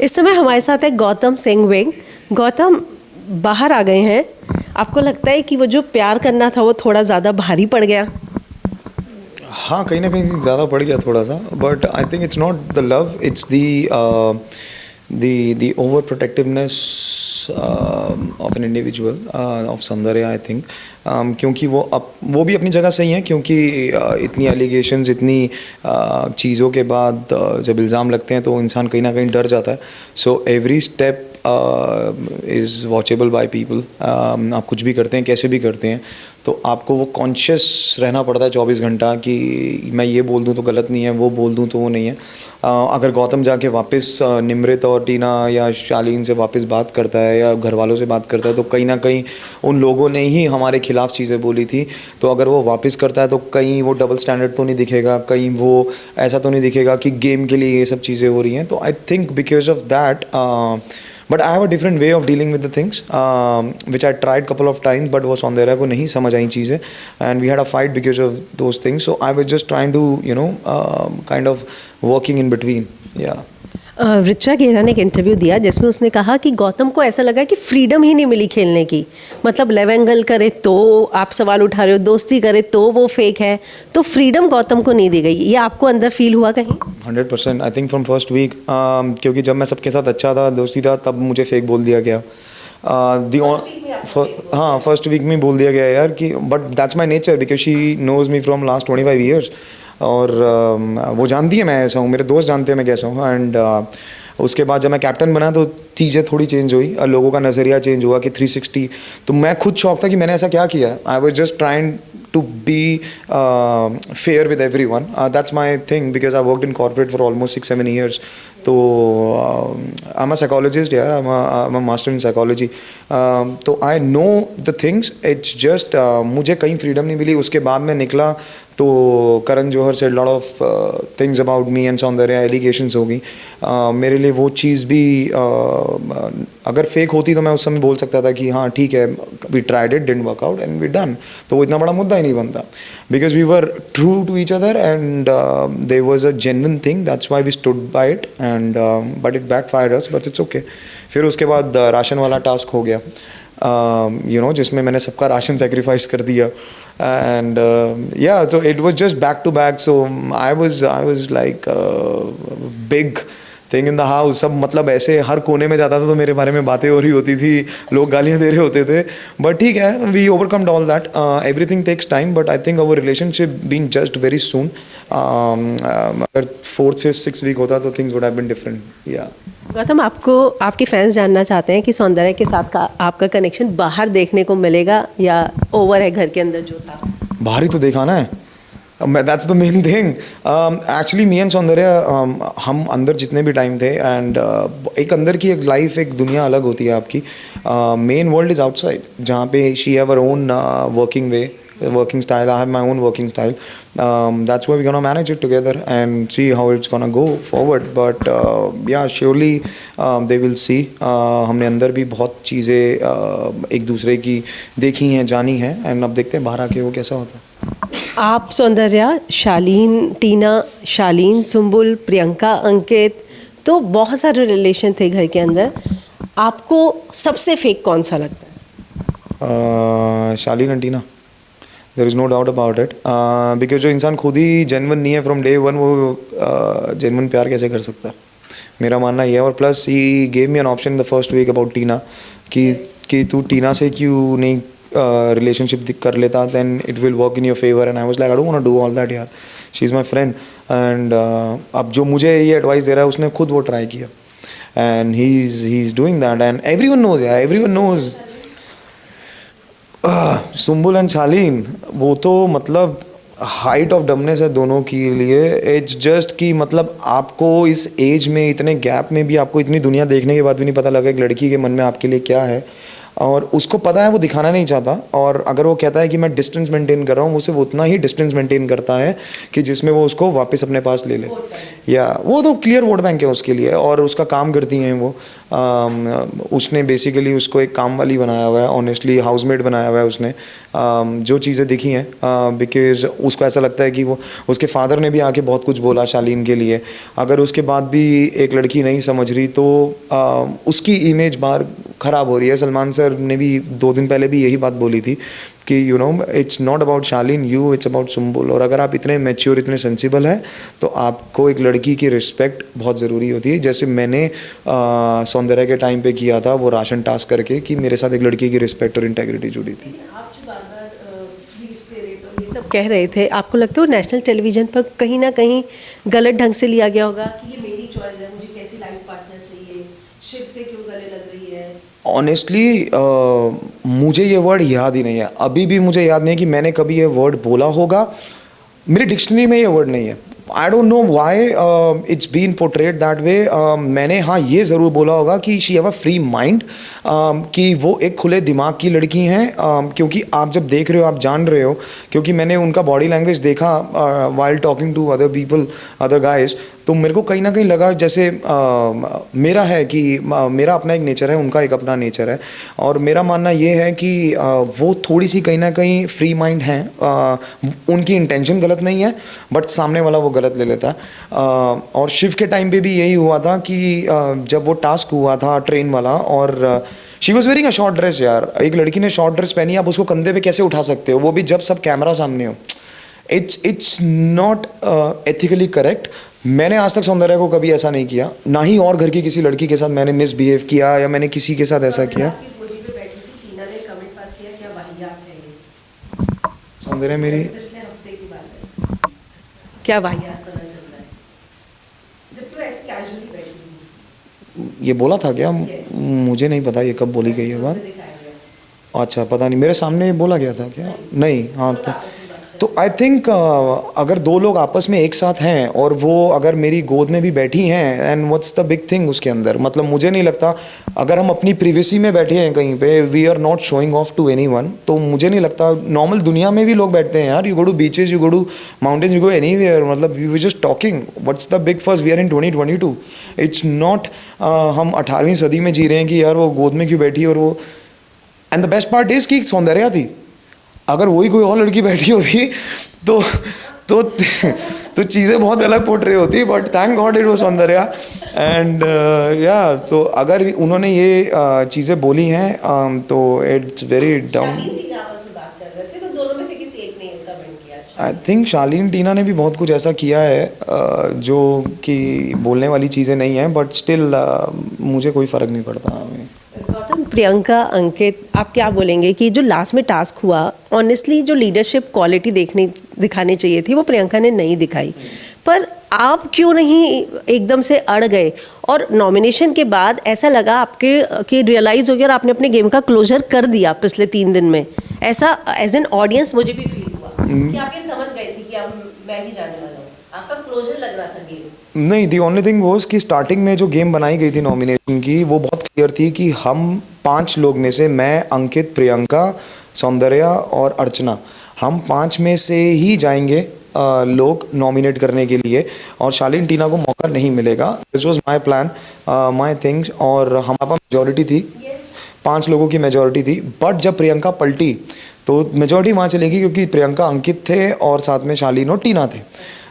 इस समय हमारे साथ है गौतम सेंगवेंग। गौतम बाहर आ गए हैं, आपको लगता है कि वो जो प्यार करना था वो थोड़ा ज़्यादा भारी पड़ गया? हाँ, कहीं ना कहीं ज़्यादा पड़ गया थोड़ा सा, but I think it's not the love, it's the over protectiveness of an individual of Soundarya I think. क्योंकि वो भी अपनी जगह सही है, क्योंकि इतनी एलिगेशंस, इतनी चीज़ों के बाद जब इल्ज़ाम लगते हैं तो इंसान कहीं ना कहीं डर जाता है। So every step is watchable by people. आप कुछ भी करते हैं, कैसे भी करते हैं, तो आपको वो कॉन्शियस रहना पड़ता है 24 घंटा कि मैं ये बोल दूं तो गलत नहीं है, वो बोल दूं तो वो नहीं है। अगर गौतम जाके वापस निमृत और टीना या शालीन से वापस बात करता है या घर वालों से बात करता है, तो कहीं ना कहीं उन लोगों ने ही हमारे खिलाफ चीज़ें बोली थी। तो अगर वो वापस करता है तो कहीं वो डबल स्टैंडर्ड तो नहीं दिखेगा, कहीं वो ऐसा तो नहीं दिखेगा कि गेम के लिए ये सब चीज़ें हो रही हैं। तो I think because of that, but I have a different way of dealing with the things which I tried couple of times, but वो सौंदर्या को नहीं समझ आई चीज़ें, and we had a fight because of those things. So I was just trying to kind of working in between. Yeah Richa गेरा ने एक interview दिया जिसमें उसने कहा कि गौतम को ऐसा लगा कि फ्रीडम ही नहीं मिली खेलने की। मतलब लेवेंगल करे तो आप सवाल उठा रहे हो, दोस्ती करे तो वो फेक है, तो फ्रीडम गौतम को नहीं दी गई। ये आपको अंदर फील हुआ कहीं? 100% I think from first week, क्योंकि जब मैं सबके साथ अच्छा था, दोस्ती था, तब मुझे फेक बोल दिया गया। हाँ, फर्स्ट वीक में बोल दिया गया यार कि, but that's my nature because she knows me from last 25 years. और वो जानती है मैं ऐसा हूँ, मेरे दोस्त जानते हैं मैं कैसा हूँ। एंड उसके बाद जब मैं कैप्टन बना तो चीज़ें थोड़ी चेंज हुई, लोगों का नज़रिया चेंज हुआ कि 360। तो मैं खुद शौक था कि मैंने ऐसा क्या किया। I was just trying to be fair with everyone. That's my thing because I worked in corporate for almost 6-7 years. So I'm a psychologist, yeah. I'm a master in psychology. So I know the things. It's just मुझे कहीं freedom नहीं मिली। उसके बाद मैं निकला तो Karan Johar said lot of things about me and Soundarya, allegations हो गई। मेरे लिए वो चीज़ भी अगर फेक होती तो मैं उस समय बोल सकता था कि हाँ ठीक है, we tried it, didn't work out and we done। तो वो इतना बड़ा मुद्दा ही नहीं बनता because we were true to each other and there was a genuine thing, that's why we stood by it and but it backfired us, but it's okay। फिर उसके बाद राशन वाला टास्क हो गया, जिसमें मैंने सबका राशन सेक्रीफाइस कर दिया। And yeah so it was just back to back. So I was like big thing in the house. सब मतलब ऐसे हर कोने में जाता था तो मेरे बारे में बातें हो रही होती थी, लोग गालियाँ दे रहे होते थे। बट ठीक है, we overcomed all that. Everything takes time, but I think our relationship been just very soon. अगर 4th, 5th, 6th वीक होता तो things would have been different. Yeah Gautam, आपको आपके फैंस जानना चाहते हैं कि सौंदर्या के साथ का आपका कनेक्शन बाहर देखने को मिलेगा या ओवर है घर के अंदर जो था? बाहर ही तो दिखाना है, that's the main thing. Actually me and Soundarya, हम अंदर जितने भी टाइम थे एंड एक अंदर की एक लाइफ, एक दुनिया अलग होती है आपकी। मेन वर्ल्ड इज़ आउटसाइड, जहाँ पे she have her own working way, working style. I have my own working style. That's why we're gonna manage it together and see how it's gonna go forward. But yeah, surely they will see. हमने अंदर भी बहुत चीज़ें एक दूसरे की देखी हैं, जानी हैं, and अब देखते हैं बाहर आके वो कैसा होता है। आप, सौंदर्या, शालीन, टीना, शालीन, सुम्बुल, प्रियंका, अंकित, तो बहुत सारे रिलेशन थे घर के अंदर। आपको सबसे फेक कौन सा लगता है? Shalin and Tina, there is no doubt about it. Because जो इंसान खुद ही जेन्युइन नहीं है फ्रॉम डे वन, वो जेन्युइन प्यार कैसे कर सकता है? मेरा मानना ये है। और plus he gave me an option the first week about Tina कि तू टीना से क्यों नहीं रिलेशनशिप कर लेता, then it will work in your favour. And I was like I don't want to do all that यार, she is my friend. And अब जो मुझे ये एडवाइस दे रहा है उसने खुद वो ट्राई किया and he is doing that and everyone knows यार, everyone knows. Sumbul and Shalin, वो तो मतलब हाइट ऑफ डमनेस है दोनों के लिए। इट्स जस्ट कि मतलब आपको इस एज में, इतने गैप में भी आपको इतनी दुनिया देखने के बाद भी नहीं पता लगा एक लड़की के मन में आपके लिए क्या है। और उसको पता है, वो दिखाना नहीं चाहता। और अगर वो कहता है कि मैं डिस्टेंस मेंटेन कर रहा हूँ, वो सिर्फ उतना ही डिस्टेंस मेंटेन करता है कि जिसमें वो उसको वापस अपने पास ले ले। या वो तो क्लियर वोट बैंक है उसके लिए, और उसका काम करती हैं वो। उसने बेसिकली उसको एक काम वाली बनाया हुआ है, ऑनेस्टली हाउसमेट बनाया हुआ है उसने। जो चीज़ें दिखी हैं, बिकॉज उसको ऐसा लगता है कि वो उसके फादर ने भी आके बहुत कुछ बोला शालीन के लिए, अगर उसके बाद भी एक लड़की नहीं समझ रही तो उसकी इमेज बाहर ख़राब हो रही है। सलमान सर ने भी 2 दिन पहले भी यही बात बोली थी कि you know it's not about Shalin you, it's about Sumbul. और अगर आप इतने मैच्योर, इतने सेंसिबल हैं तो आपको एक लड़की की रिस्पेक्ट बहुत ज़रूरी होती है। जैसे मैंने सौंदर्या के टाइम पे किया था वो राशन टास्क करके, कि मेरे साथ एक लड़की की रिस्पेक्ट और इंटेग्रिटी जुड़ी थी। आप जो बार-बार फ्रीज पे रेप और ये सब कह रहे थे, आपको लगता है नेशनल टेलीविजन पर कहीं ना कहीं गलत ढंग से लिया गया होगा कि ये मेरी चॉइस है, मुझे कैसी लाइफ पार्टनर चाहिए, शिव से क्यों गले लग रही है? ऑनेस्टली मुझे ये वर्ड याद ही नहीं है, अभी भी मुझे याद नहीं है कि मैंने कभी ये वर्ड बोला होगा। मेरी डिक्शनरी में ये वर्ड नहीं है। I don't know why it's been portrait that way. मैंने हाँ ये ज़रूर बोला होगा कि she have a free mind, कि वो एक खुले दिमाग की लड़की हैं, क्योंकि आप जब देख रहे हो आप जान रहे हो, क्योंकि मैंने उनका बॉडी लैंग्वेज देखा while talking to other people, other guys, तो मेरे को कहीं ना कहीं लगा जैसे मेरा है कि मेरा अपना एक नेचर है, उनका एक अपना नेचर है, और मेरा मानना ये है कि वो थोड़ी सी कहीं ना कहीं फ्री माइंड हैं। उनकी इंटेंशन गलत नहीं है बट सामने वाला वो गलत ले लेता है। और शिव के टाइम पे भी यही हुआ था कि जब वो टास्क हुआ था ट्रेन वाला, और she was wearing a short dress. यार एक लड़की ने शॉर्ट ड्रेस पहनी, आप उसको कंधे पे कैसे उठा सकते हो, वो भी जब सब कैमरा सामने हो? It's not ethically correct. मैंने आज तक सौंदर्या को कभी ऐसा नहीं किया, ना ही और घर की किसी लड़की के साथ मैंने मिसबिहेव किया या मैंने किसी के साथ ऐसा किया। आपकी गोदी पे बैठी थी, टीना ने कमेंट पास किया, क्या वाहियात है ये? सौंदर्या मेरी पिछले हफ्ते की बात है। क्या वाहियात पता चल रहा है जब तो ऐसे कैजुअली बैठी थी? ये बोला था क्या? Yes. मुझे नहीं पता ये कब बोली गई है बात। दिखाया गया। अच्छा पता नहीं, मेरे सामने बोला गया था क्या? नहीं। हाँ तो आई थिंक अगर दो लोग आपस में एक साथ हैं और वो अगर मेरी गोद में भी बैठी हैं, and what's the big thing उसके अंदर? मतलब मुझे नहीं लगता, अगर हम अपनी प्रिवेसी में बैठे हैं कहीं पे, we are not showing off to anyone, तो मुझे नहीं लगता। नॉर्मल दुनिया में भी लोग बैठते हैं यार, you go to beaches, you go to mountains, you go anywhere, मतलब we were just talking, what's the big fuss, we are in 2022। It's not हम 18वीं सदी में जी रहे हैं कि यार वो गोद में क्यों बैठी, और वो and the best part is कि सौंदर्या थी। अगर वही कोई और लड़की बैठी होती तो तो तो चीज़ें बहुत अलग पोर्ट्रे होती, but thank God it was Soundarya. And या तो अगर उन्होंने ये चीज़ें बोली हैं तो इट्स वेरी डाउन। शालीन टीना आपस में बात कर रहे थे, तो दोनों में से किसी एक ने कमेंट किया। आई थिंक शालीन टीना ने भी बहुत कुछ ऐसा किया है जो कि बोलने वाली चीज़ें नहीं हैं, बट स्टिल मुझे कोई फ़र्क नहीं पड़ता। गौतम, प्रियंका, अंकित, आप क्या बोलेंगे कि जो लास्ट में टास्क हुआ, ऑनेस्टली जो लीडरशिप क्वालिटी दिखानी चाहिए थी वो प्रियंका ने नहीं दिखाई, पर आप क्यों नहीं एकदम से अड़ गए? और नॉमिनेशन के बाद ऐसा लगा आपके कि रियलाइज़ हो गया और आपने अपने गेम का क्लोजर कर दिया पिछले 3 दिन में। ऐसा एज एन ऑडियंस मुझे भी फील हुआ कि आप ये समझ गए थे कि अब मैं ही जाने वाला हूँ, आपका क्लोजर लग रहा था गेम। नहीं, दी ओनली थिंग वॉज कि स्टार्टिंग में जो गेम बनाई गई थी नॉमिनेशन की, वो बहुत क्लियर थी कि हम 5 लोग में से, मैं, अंकित, प्रियंका, सौंदर्या और अर्चना, हम 5 में से ही जाएंगे लोग नॉमिनेट करने के लिए, और शालीन टीना को मौका नहीं मिलेगा। This was my plan, my things, और हमारे पास मेजोरिटी थी, 5 लोगों की मेजोरिटी थी। बट जब प्रियंका पलटी तो मेजोरिटी वहाँ चलेगी, क्योंकि प्रियंका, अंकित थे और साथ में शालीन और टीना थे,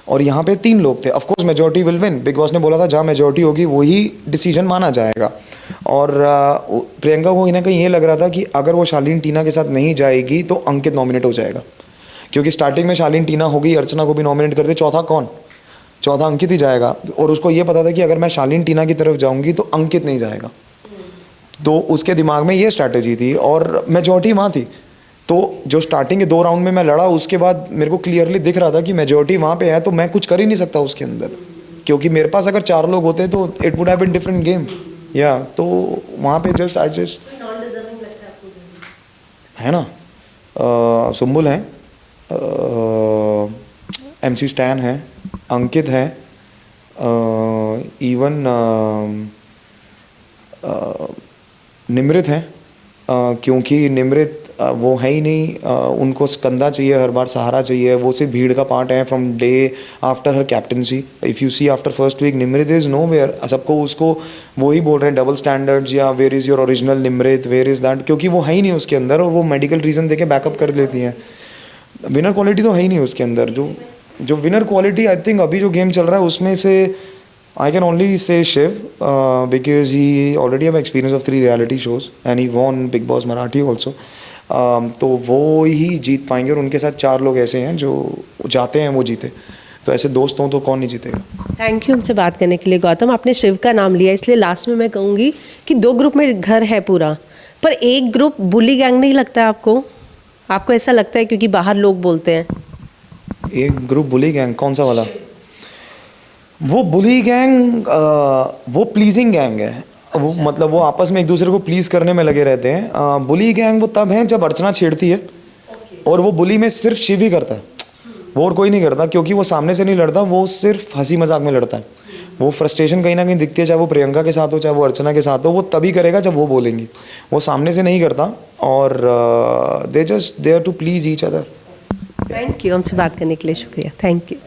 और यहाँ पे 3 लोग थे। Of course majority will win, big boss ने बोला था जहाँ मेजोरिटी होगी वही डिसीजन माना जाएगा। और प्रियंका को कहीं ना कहीं ये लग रहा था कि अगर वो शालीन टीना के साथ नहीं जाएगी तो अंकित नॉमिनेट हो जाएगा, क्योंकि स्टार्टिंग में शालीन टीना होगी, अर्चना को भी नॉमिनेट कर दे, चौथा कौन? चौथा अंकित ही जाएगा। और उसको ये पता था कि अगर मैं शालीन टीना की तरफ जाऊँगी तो अंकित नहीं जाएगा, तो उसके दिमाग में ये स्ट्रैटेजी थी, और मेजोरिटी वहाँ थी। तो जो स्टार्टिंग के 2 राउंड में मैं लड़ा, उसके बाद मेरे को क्लियरली दिख रहा था कि मेजोरिटी वहाँ पे है, तो मैं कुछ कर ही नहीं सकता उसके अंदर, क्योंकि मेरे पास अगर 4 लोग होते तो it would have been different game. या तो वहाँ पे just I just non deserving लगता है आपको? है ना, सुम्बुल हैं, MC स्टैन है, अंकित है, इवन निमृत हैं, क्योंकि निमृत वो है ही नहीं, उनको कंधा चाहिए, हर बार सहारा चाहिए, वो सिर्फ भीड़ का पार्ट है from day after her captaincy. If you see after first week Nimrit is nowhere, सबको उसको वो ही बोल रहे हैं डबल स्टैंडर्ड्स या where is your original Nimrit, where is that, क्योंकि वो है ही नहीं उसके अंदर और वो मेडिकल रीज़न देके बैकअप कर लेती हैं। विनर क्वालिटी तो है ही नहीं उसके अंदर। जो विनर क्वालिटी आई थिंक अभी जो गेम चल रहा है उसमें से I can only say Shiv because he already have experience of 3 reality shows and he won Big Boss Marathi also. तो वो ही जीत पाएंगे और उनके साथ 4 लोग ऐसे हैं जो जाते हैं वो जीते, तो ऐसे दोस्त हों तो कौन नहीं जीतेगा। थैंक यू हमसे बात करने के लिए गौतम। आपने शिव का नाम लिया इसलिए लास्ट में मैं कहूँगी कि 2 ग्रुप में घर है पूरा, पर एक ग्रुप बुली गैंग नहीं लगता है आपको? आपको ऐसा लगता है क्योंकि बाहर लोग बोलते हैं? एक ग्रुप बुली गैंग कौन सा वाला? वो बुली गैंग वो प्लीजिंग गैंग है, वो मतलब वो आपस में एक दूसरे को प्लीज़ करने में लगे रहते हैं। बुली गैंग वो तब है जब अर्चना छेड़ती है और वो बुली में सिर्फ शिव ही करता है, वो और कोई नहीं करता, क्योंकि वो सामने से नहीं लड़ता, वो सिर्फ हंसी मजाक में लड़ता है। वो फ्रस्ट्रेशन कहीं ना कहीं दिखती है, चाहे वो प्रियंका के साथ हो चाहे वो अर्चना के साथ हो, वो तभी करेगा जब वो बोलेंगी, वो सामने से नहीं करता। और they just there to please each other. Thank you, हमसे बात करने के लिए शुक्रिया। Thank you.